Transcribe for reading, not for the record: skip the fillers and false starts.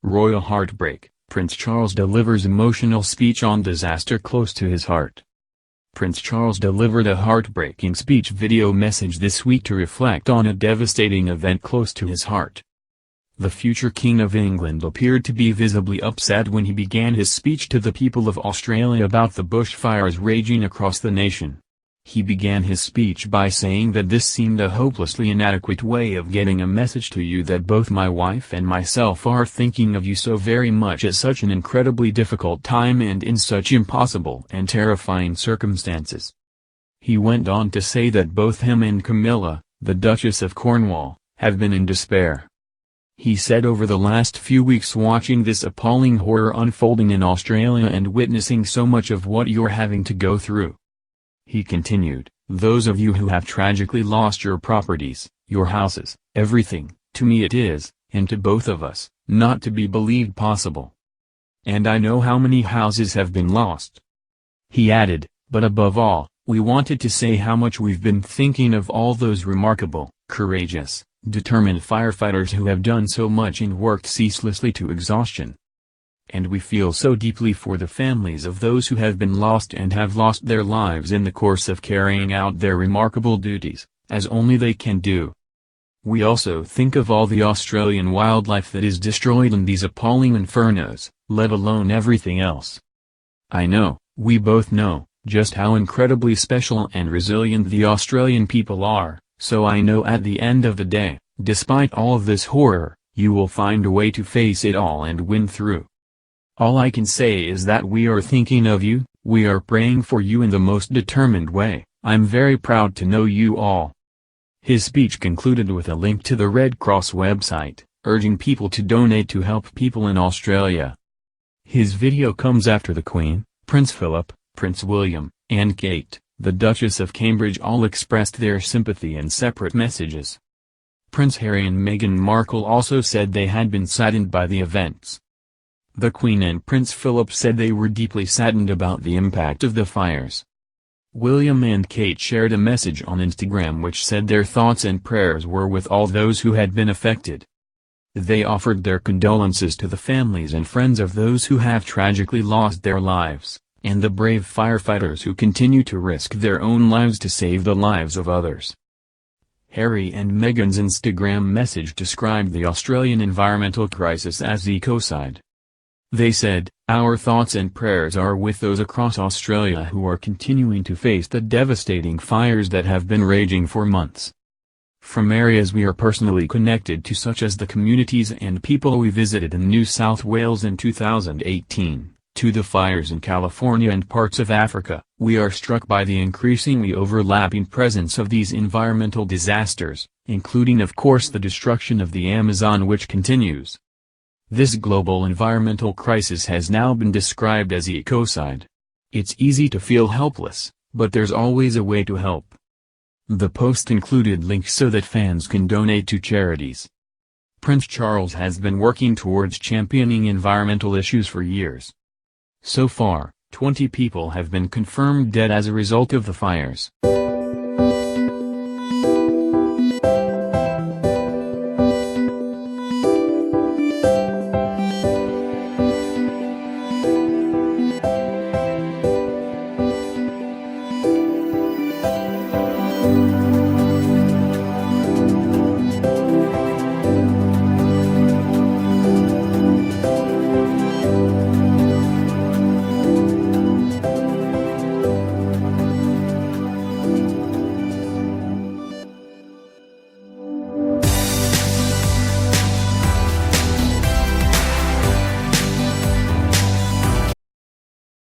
Royal heartbreak, Prince Charles delivers emotional speech on disaster close to his heart. Prince Charles delivered a heartbreaking speech video message this week to reflect on a devastating event close to his heart. The future King of England appeared to be visibly upset when he began his speech to the people of Australia about the bushfires raging across the nation. He began his speech by saying that this seemed a hopelessly inadequate way of getting a message to you, that both my wife and myself are thinking of you so very much at such an incredibly difficult time and in such impossible and terrifying circumstances. He went on to say that both him and Camilla, the Duchess of Cornwall, have been in despair. He said, over the last few weeks watching this appalling horror unfolding in Australia and witnessing so much of what you're having to go through. He continued, those of you who have tragically lost your properties, your houses, everything, to me it is, and to both of us, not to be believed possible. And I know how many houses have been lost. He added, but above all, we wanted to say how much we've been thinking of all those remarkable, courageous, determined firefighters who have done so much and worked ceaselessly to exhaustion. And we feel so deeply for the families of those who have been lost and have lost their lives in the course of carrying out their remarkable duties, as only they can do. We also think of all the Australian wildlife that is destroyed in these appalling infernos, let alone everything else. I know, we both know, just how incredibly special and resilient the Australian people are, so I know at the end of the day, despite all of this horror, you will find a way to face it all and win through. All I can say is that we are thinking of you, we are praying for you in the most determined way. I'm very proud to know you all. His speech concluded with a link to the Red Cross website, urging people to donate to help people in Australia. His video comes after the Queen, Prince Philip, Prince William, and Kate, the Duchess of Cambridge, all expressed their sympathy in separate messages. Prince Harry and Meghan Markle also said they had been saddened by the events. The Queen and Prince Philip said they were deeply saddened about the impact of the fires. William and Kate shared a message on Instagram which said their thoughts and prayers were with all those who had been affected. They offered their condolences to the families and friends of those who have tragically lost their lives, and the brave firefighters who continue to risk their own lives to save the lives of others. Harry and Meghan's Instagram message described the Australian environmental crisis as ecocide. They said, our thoughts and prayers are with those across Australia who are continuing to face the devastating fires that have been raging for months. From areas we are personally connected to, such as the communities and people we visited in New South Wales in 2018, to the fires in California and parts of Africa, we are struck by the increasingly overlapping presence of these environmental disasters, including of course the destruction of the Amazon, which continues. This global environmental crisis has now been described as ecocide. It's easy to feel helpless, but there's always a way to help. The post included links so that fans can donate to charities. Prince Charles has been working towards championing environmental issues for years. So far, 20 people have been confirmed dead as a result of the fires.